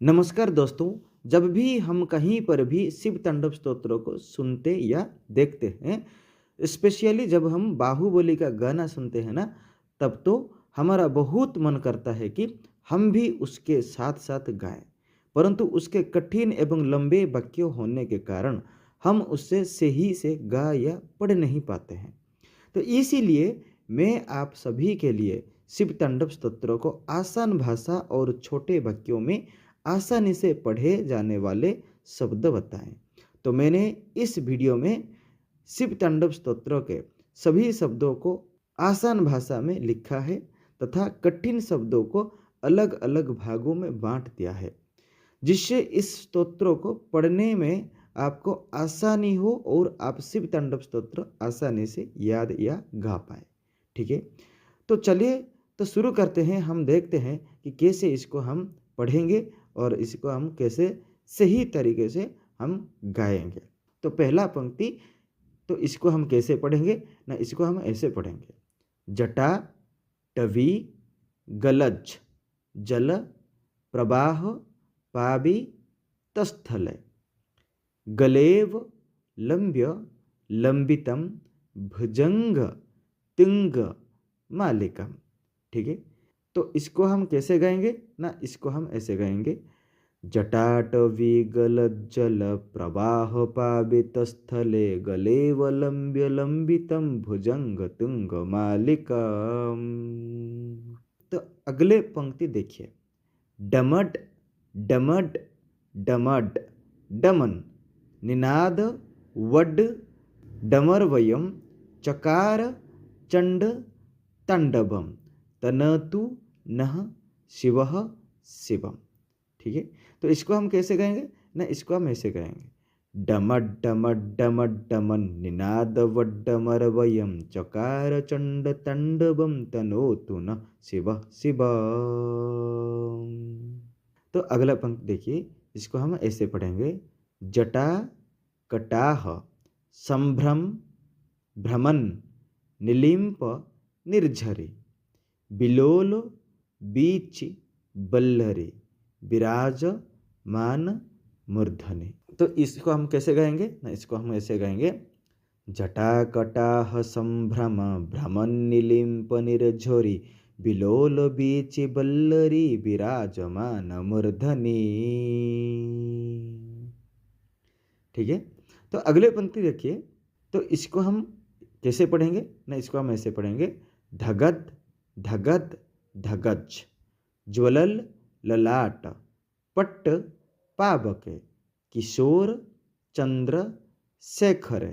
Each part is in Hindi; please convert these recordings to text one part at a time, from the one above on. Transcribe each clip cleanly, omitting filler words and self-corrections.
नमस्कार दोस्तों। जब भी हम कहीं पर भी शिव तांडव स्तोत्रों को सुनते या देखते हैं, स्पेशली जब हम बाहुबली का गाना सुनते हैं ना, तब तो हमारा बहुत मन करता है कि हम भी उसके साथ साथ गाएं। परंतु उसके कठिन एवं लंबे वाक्य होने के कारण हम उससे सही से गा या पढ़ नहीं पाते हैं। तो इसीलिए मैं आप सभी के लिए शिव तांडव स्तोत्रों को आसान भाषा और छोटे वाक्यों में आसानी से पढ़े जाने वाले शब्द बताएं। तो मैंने इस वीडियो में शिव तांडव स्तोत्रों के सभी शब्दों को आसान भाषा में लिखा है तथा कठिन शब्दों को अलग अलग भागों में बांट दिया है, जिससे इस स्तोत्रों को पढ़ने में आपको आसानी हो और आप शिव तांडव स्तोत्र आसानी से याद या गा पाए। ठीक है, तो चलिए तो शुरू करते हैं। हम देखते हैं कि कैसे इसको हम पढ़ेंगे और इसको हम कैसे सही तरीके से हम गाएंगे। तो पहला पंक्ति, तो इसको हम कैसे पढ़ेंगे ना, इसको हम ऐसे पढ़ेंगे। जटा टवी गलज जल प्रवाह पावि तस्थले गलेव लंब्य लंबितम भुजंग तिंग मालिकम। ठीक है, तो इसको हम कैसे गाएंगे ना, इसको हम ऐसे गाएंगे। जटाटवी गलज्जल प्रवाह पावित स्थले गलेव लंब्य लंबितम भुजंग तुंग मालिकम। तो अगले पंक्ति देखिए। डमड डमड डमड डमन निनाद वड डमरवयम चकार चंड तांडवम तनतु नः शिवः शिवम। ठीक है, तो इसको हम कैसे गाएंगे ना, इसको हम ऐसे गाएंगे। डमड डमड डमड डमन निनाद वड्डमर वयम चकार चंड तांडवम तनोतु न शिवः शिवम। तो अगला पंक्ति देखिए, इसको हम ऐसे पढ़ेंगे। जटा कटाह संभ्रम भ्रमन निलिम्प निर्झरी बिलोल बीच बल्लरी विराज मान मूर्धनि। तो इसको हम कैसे गाएंगे ना, इसको हम ऐसे गाएंगे। जटा कटाह संभ्रम भ्रमन निलिम्प निर्झरी बिलोल बीच बल्लरी विराजमान मूर्धनि। ठीक है, तो अगले पंक्ति देखिए। तो इसको हम कैसे पढ़ेंगे ना, इसको हम ऐसे पढ़ेंगे। धगद धगद धगज ज्वलल ललाट पट्ट पावके किशोर चंद्र शेखर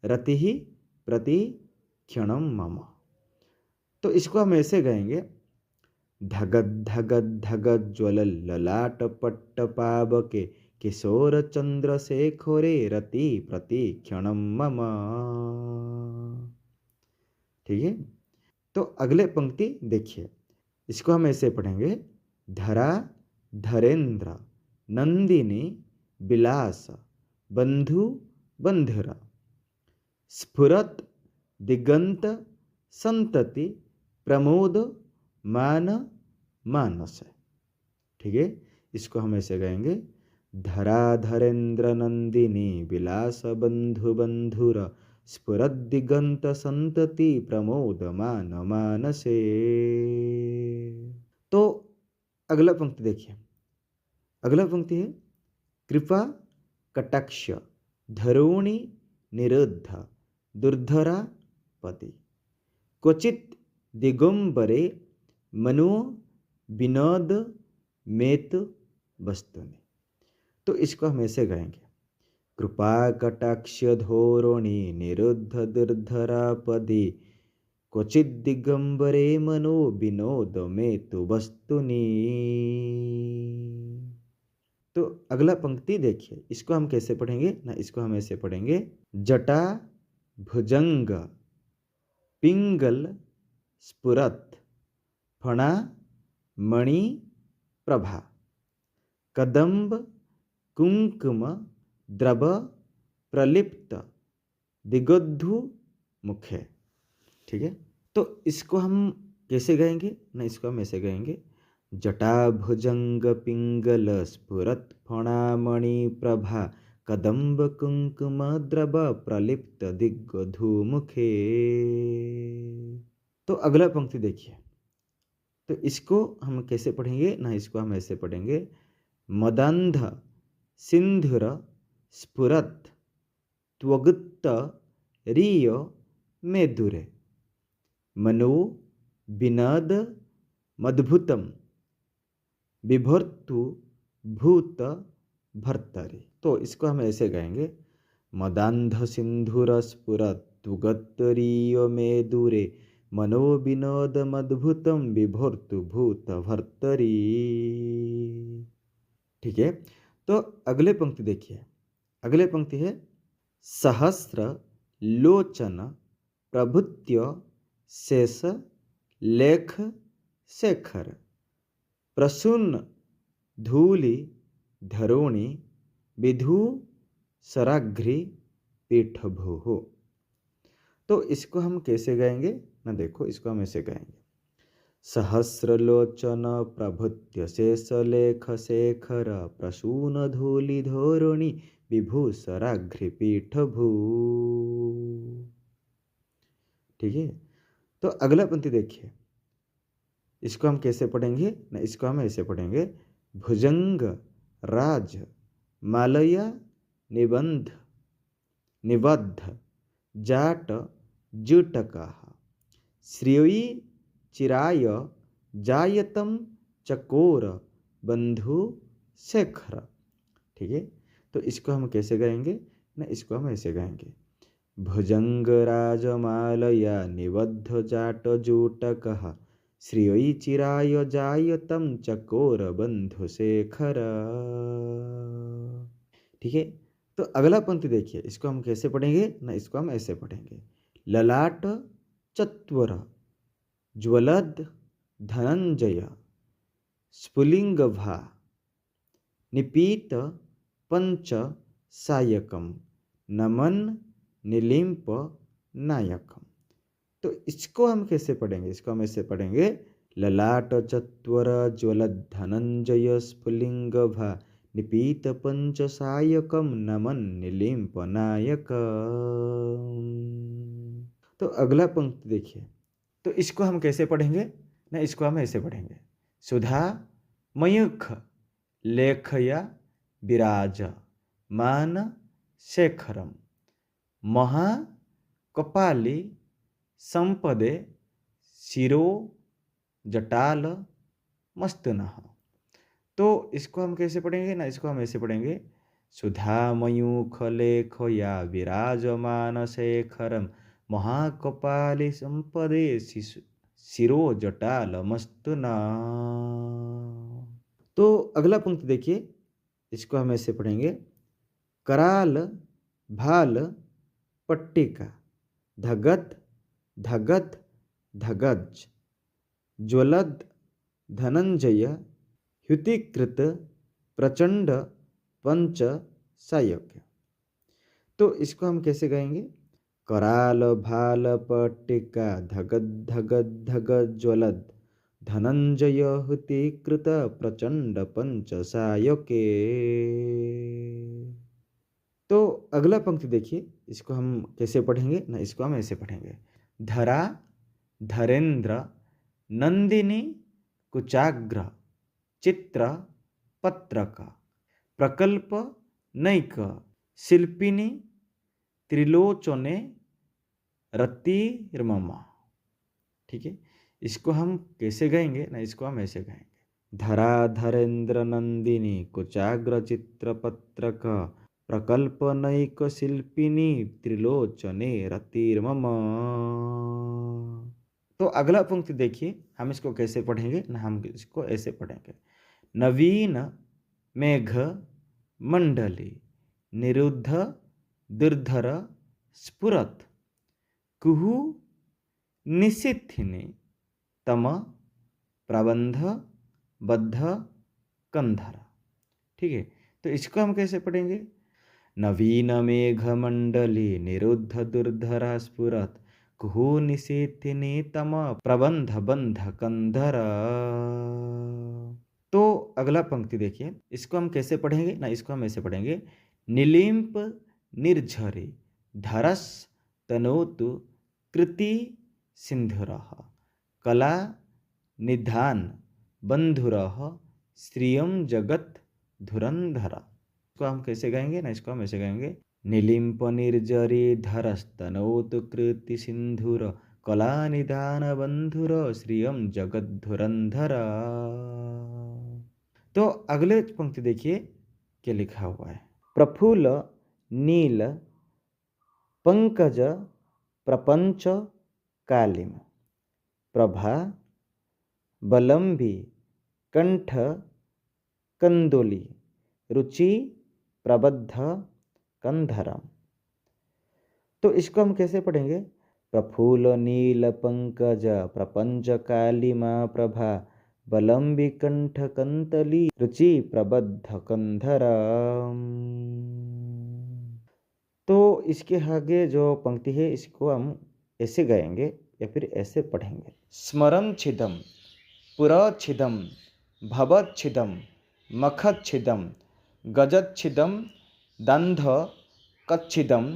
रति प्रति क्षणम मम। तो इसको हम ऐसे गाएंगे। धगद धगद धगद ज्वलल ललाट पट्ट पावके किशोर चंद्र शेखरे रति प्रति क्षणम मम। ठीक है, तो अगले पंक्ति देखिए। इसको हम ऐसे पढ़ेंगे। धरा धरेंद्र नंदिनी विलास बंधु बंधुरा स्फुरत दिगंत संतति प्रमोद मान मानस। ठीक है, इसको हम ऐसे गाएंगे। धरा धरेंद्र नंदिनी विलास बंधु बंधुर स्फुरत दिगंत संतति प्रमोद मान मानसे। तो अगला पंक्ति देखिए। अगला पंक्ति है। कृपा कटाक्ष धरोणि निरुद्ध दुर्धरा पति क्वचित दिगंबरे मनो विनोद मेत वस्तुनि। तो इसको हम ऐसे गाएंगे। कृपा कटाक्ष धोरणि निरुद्ध दुर्धरा पदि क्वचित दिगंबरे मनो विनोद मेतु वस्तुनि। तो अगला पंक्ति देखिए। इसको हम कैसे पढ़ेंगे ना, इसको हम ऐसे पढ़ेंगे। जटा भुजंग पिंगल स्फुरत फणा मणि प्रभा कदम्ब कुंकुम द्रव प्रलिप्त दिगोद्धु मुखे। ठीक है, तो इसको हम कैसे गाएंगे ना, इसको हम ऐसे गाएंगे। जटाभुजंग पिंगल स्फुरत फणामणि प्रभा कदम्ब कुंकुम द्रव प्रलिप्त दिग्धूमुखे। तो अगला पंक्ति देखिए। तो इसको हम कैसे पढ़ेंगे ना, इसको हम ऐसे पढ़ेंगे। मदांध सिंधुर स्फुरत त्वगुत्त रिय मेदुरे मनो विनद मद्भुतम बिभर्तु भूत भर्तरे। तो इसको हम ऐसे गाएंगे। मदांध सिंधुर स्फुरत त्वगत्तरीय मेदुरे मनो विनोद मद्भुतम बिभर्तु भूत भर्तरी। ठीक है। तो अगले पंक्ति देखिए। अगले पंक्ति है सहस्र लोचन प्रभुत्य शेष लेख शेखर प्रसून धूलि धरोणि विधु सराघ्रि पीठभु। तो इसको हम कैसे गाएंगे ना, देखो इसको हम ऐसे गाएंगे। सहस्रलोचन प्रभुत्य शेष लेख शेखर प्रसून धूलि धरोणि विभु सराघ्रि पीठभु। ठीक है। तो अगला पंक्ति देखिए। इसको हम कैसे पढ़ेंगे ना, इसको हम ऐसे पढ़ेंगे। भुजंग राज मालया निबंध निबद्ध जाट जुटका श्रेयी चिराय जायतम चकोर बंधु शेखर। ठीक है। तो इसको हम कैसे गाएंगे ना, इसको हम ऐसे गाएंगे। भुजंग राजमालया निबद्ध जाट जूटकः श्रेयी चिराय जायतम चकोर बंधु शेखर। ठीक है। तो अगला पंक्ति देखिए। इसको हम कैसे पढ़ेंगे ना, इसको हम ऐसे पढ़ेंगे। ललाट चत्वर ज्वलद धनंजय स्फुलिंग भा निपीत पंच सायकम नमन निलिंप नायकम। तो इसको हम कैसे पढ़ेंगे, इसको हम ऐसे पढ़ेंगे। ललाट चत्वर ज्वलद धनंजय स्फुलिंग भा निपीत पंच सायकम नमन निलिंप नायक। तो अगला पंक्ति देखिए। तो इसको हम कैसे पढ़ेंगे ना, इसको हम ऐसे पढ़ेंगे। सुधा मयूख लेखया विराज मान शेखरम महा कपाली संपदे शिरो जटाल मस्तनः। तो इसको हम कैसे पढ़ेंगे ना, इसको हम ऐसे पढ़ेंगे। सुधा मयूख लेखया विराजमान शेखरम महाकपाली संपदे शिरो जटाल मस्तना। तो अगला पंक्ति देखिए। इसको हम ऐसे पढ़ेंगे। कराल भाल पट्टिका धगत धगत धगज ज्वलद धनंजय ह्युतिकृत प्रचंड पंच सायक। तो इसको हम कैसे गाएंगे। कराल भाल पट्टिका धगद धगद धगद ज्वलद धनंजय हुतिकृत प्रचंड पंच सायके। तो अगला पंक्ति देखिए। इसको हम कैसे पढ़ेंगे ना, इसको हम ऐसे पढ़ेंगे। धरा धरेंद्र नंदिनी कुचाग्र चित्र पत्रक प्रकल्प नैक शिल्पिनी त्रिलोचने रतिर्ममा। ठीक है। इसको हम कैसे गाएंगे ना, इसको हम ऐसे गाएंगे। धरा धरेंद्र नंदिनी कुचाग्र चित्र पत्रक प्रकल्प नैक शिल्पिनी त्रिलोचने रतिर्ममा। तो अगला पंक्ति देखिए। हम इसको कैसे पढ़ेंगे ना, हम इसको ऐसे पढ़ेंगे। नवीन मेघ मंडली निरुद्ध दुर्धर स्फुरत कुहु निशिथिनि तम प्रबंध बद्ध कंधर। ठीक है। तो इसको हम कैसे पढ़ेंगे। नवीन मेघ मंडली निरुद्ध दुर्धर स्फुरत कुहु निशिथिनि तम प्रबंध बंध कंधर। अगला पंक्ति देखिए, इसको हम कैसे पढ़ेंगे ना, इसको हम ऐसे पढ़ेंगे, निलिम्प निर्झरे धरस तनोतु कृति सिंधुरः कला निधान बंधुरः श्रियम जगत धुरंधर। इसको हम कैसे गाएंगे ना, इसको हम ऐसे गाएंगे, निलिम्प निर्जरी धरस्तनोतु कृति सिंधुर कला निधान बंधुर श्रियम जगत धुरंधर। तो अगले पंक्ति देखिए क्या लिखा हुआ है, प्रफुल्ल नील पंकज प्रपंच कालिम प्रभा बलंबी कंठ कंदोली रुचि प्रबद्ध कंधरम। तो इसको हम कैसे पढ़ेंगे, प्रफुल्ल नील पंकज प्रपंच कालिमा प्रभा बलंबी कंठ कंतली रुचि प्रबद्ध कंधरम। तो इसके आगे जो पंक्ति है इसको हम ऐसे गाएंगे या फिर ऐसे पढ़ेंगे, स्मरण छिदम पुरच्छिदम भवच्छिदम मखच्छिदम गजच्छिदम दंध कच्छिदम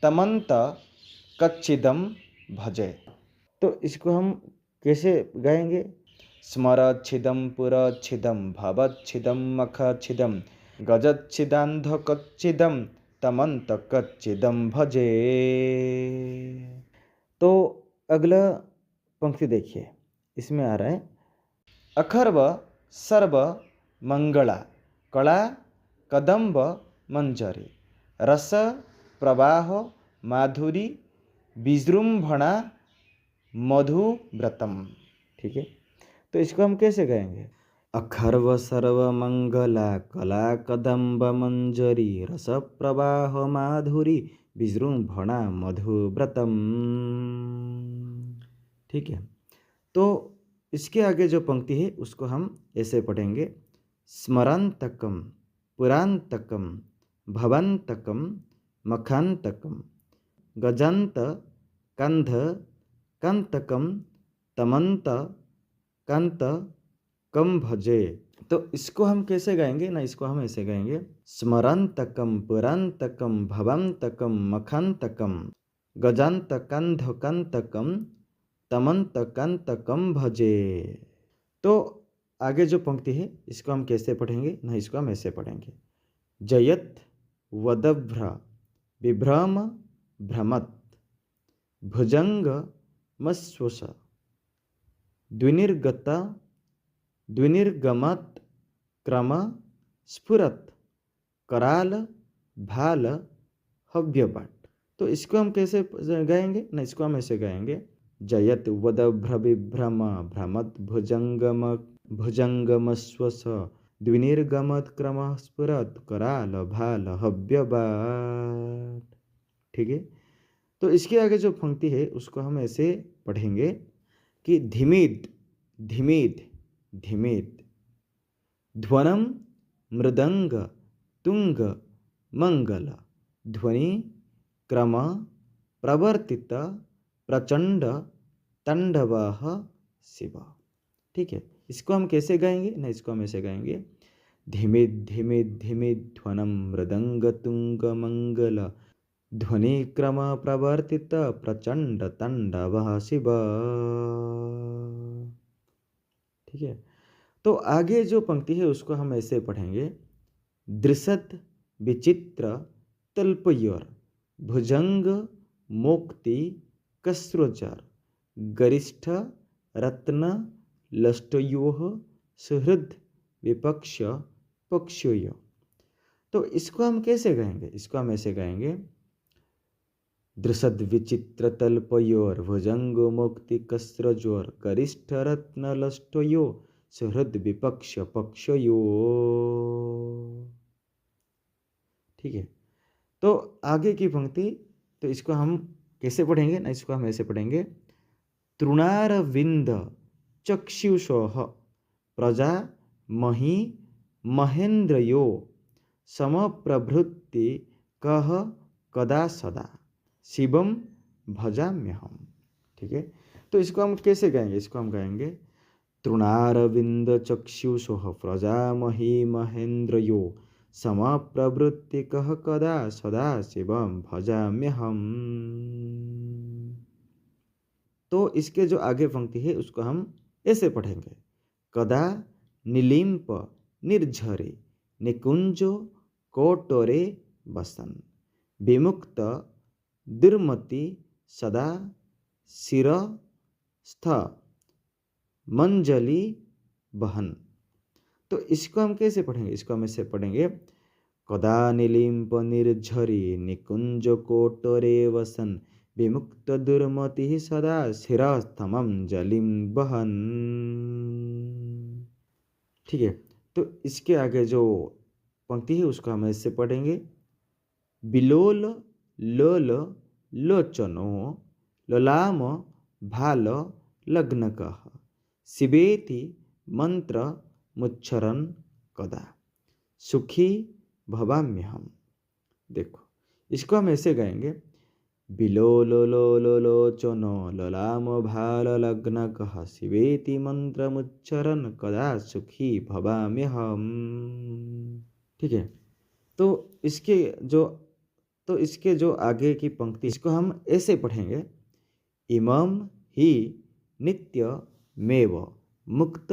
तमंत कच्छिदम भजे। तो इसको हम कैसे गाएंगे, स्मरच्छिदम पुरच्छिदम भवच्छिदम मखच्छिदम गजच्छिदांध कच्छिदम तमंत कच्छिदम भजे। तो अगला पंक्ति देखिए, इसमें आ रहा है, अखर्व सर्व मंगला कला कदम्ब मंजरी रस प्रवाह माधुरी विजृंभणा मधुव्रतम। ठीक है, तो इसको हम कैसे गाएंगे, अखर्व सर्व मंगला कला कदम्ब मंजरी रस प्रवाह माधुरी विजृंभणा मधुव्रतम। ठीक है, तो इसके आगे जो पंक्ति है उसको हम ऐसे पढ़ेंगे, स्मरांतकम पुरांतकम भवंतकम मखांतकम गजांत कंध कंतकम तमंत कंत कम भजे। तो इसको हम कैसे गाएंगे ना, इसको हम ऐसे गाएंगे, स्मरांतकम पुरांतकम भवंतकम मखांतकम गजांत कंध कंतकम तमंत कंतकम भजे। तो आगे जो पंक्ति है इसको हम कैसे पढ़ेंगे ना, इसको हम ऐसे पढ़ेंगे, जयत वदभ्र विभ्रम भ्रमत भुजंग मस्वस द्विनिर्गत द्विनिर्गमत क्रम स्फुरत कराल भाल हव्यबाट। तो इसको हम कैसे गाएंगे ना, इसको हम ऐसे गाएंगे, जयत वदभ्र विभ्रम भ्रमत भुजंगम भुजंगमस्वस द्विनिर्गमत क्रम स्फुरत कराल भाल हव्यबाट। ठीक है, तो इसके आगे जो पंक्ति है उसको हम ऐसे पढ़ेंगे कि धिमिद धिमिद धिमिद ध्वनम मृदंग तुंग मंगल ध्वनि क्रम प्रवर्तित प्रचंड तंडवः शिव। ठीक है, इसको हम कैसे गाएंगे ना, इसको हम ऐसे गाएंगे, धिमिद धिमिद धिमिद ध्वनम मृदंग तुंग मंगल ध्वनि क्रम प्रवर्तित प्रचंड तंडवः शिव। ठीक है, तो आगे जो पंक्ति है उसको हम ऐसे पढ़ेंगे, दृशत विचित्र तल्पयोर भुजंग मोक्ति कस्रोचर गरिष्ठ रत्न लष्टयोः सुहृद विपक्ष पक्षयो। तो इसको हम कैसे गाएंगे, इसको हम ऐसे गाएंगे, दृशद विचित्र तल्पयोर भुजंग मुक्ति कस्रजोर गरिष्ठ रत्न लष्टयो सुहृद विपक्ष पक्षयो। ठीक है, तो आगे की पंक्ति, तो इसको हम कैसे पढ़ेंगे ना, इसको हम ऐसे पढ़ेंगे, तृणारविंद चक्षुषोः प्रजा मही महेन्द्रयो समप्रभृति कह कदा सदा शिवम भजाम्यहम। ठीक है, तो इसको हम कैसे गाएंगे, इसको हम गाएंगे, तृणारविन्दचक्षुषोः प्रजामही महेन्द्रयो समप्रवृत्तिकः कदा सदाशिवं भजाम्यहम्। तो इसके जो आगे पंक्ति है उसको हम ऐसे पढ़ेंगे। कदा नीलिम्प निर्झरे निकुंजो कोटरे वसन विमुक्त दुर्मति सदा शिरस्थ मंजलि बहन। तो इसको हम कैसे पढ़ेंगे? इसको हम ऐसे पढ़ेंगे। कदा नीलिम्प निर्झरी निकुंज कोटरे वसन विमुक्त दुर्मति सदा शिरस्थमं जलिम बहन। ठीक है, तो इसके आगे जो पंक्ति है उसको हम ऐसे पढ़ेंगे। बिलोल लोल लोचनो ललाम भाल लग्नकः शिवेति मंत्र मुच्चरन कदा सुखी भवाम्यहम्। देखो, इसको हम ऐसे गाएंगे। बिलोलो लो लोचनो ललाम भाल लग्नकः शिवेति मंत्र मुच्चरन कदा सुखी भवाम्यहम्। ठीक है, तो इसके जो आगे की पंक्ति इसको हम ऐसे पढ़ेंगे। इमं ही नित्यमेव मुक्त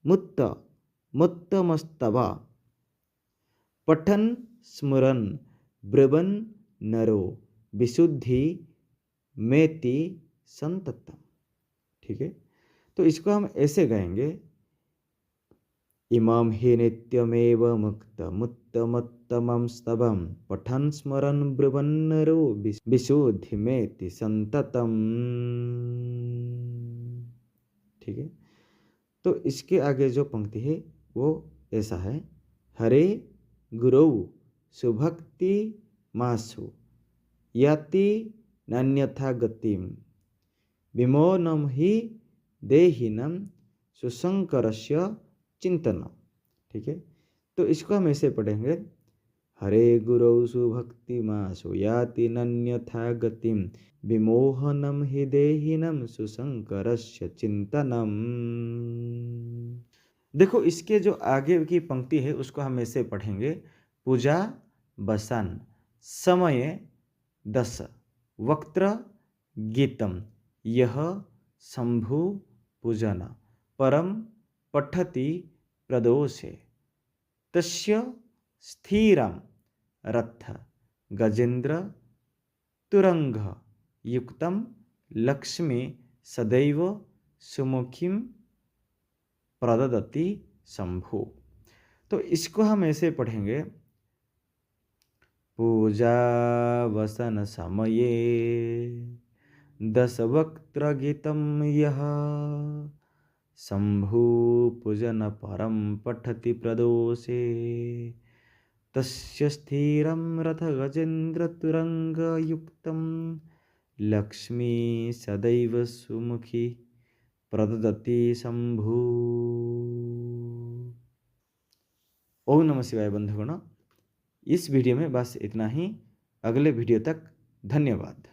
मुत्त मुत्तमस्तव पठन स्मरन ब्रवन नरो विशुद्धि मेति संततम। ठीक है, तो इसको हम ऐसे गाएंगे। इमं हि नित्यमेव मुक्त मुत्तमोत्तमं स्तवं पठन स्मरन ब्रुवन् नरो विशुद्धि मेति संततम। ठीक है, तो इसके आगे जो पंक्ति है वो ऐसा है। हरे गुरौ सुभक्ति मासु याति नान्यथा गतिम विमोनम ही देहिनम सुशंकरस्य चिंतन। ठीक है, तो इसको हम ऐसे पढ़ेंगे। हरे गुरौ सुभक्ति मासु याति नान्यथा गतिम विमोहनम हि देहिनम सुशंकरस्य चिंतनम। देखो, इसके जो आगे की पंक्ति है उसको हम ऐसे पढ़ेंगे। पूजा बसन समय दस वक्त्र गीतम यह शंभु पूजन परम पठति प्रदोषे तस्य स्थिरं रथ गजेन्द्र तुरंग युक्तम लक्ष्मी सदैव सुमुखीं प्रददति शंभु। तो इसको हम ऐसे पढ़ेंगे। पूजा वसन समये दस वक्त्र गीतम यह शंभु पूजन परम पठति प्रदोषे तस्य स्थिरं रथ गजेन्द्र तुरंग युक्तम लक्ष्मी सदैव सुमुखी प्रददति शंभु। ओम नमः शिवाय बंधुगण, इस वीडियो में बस इतना ही। अगले वीडियो तक धन्यवाद।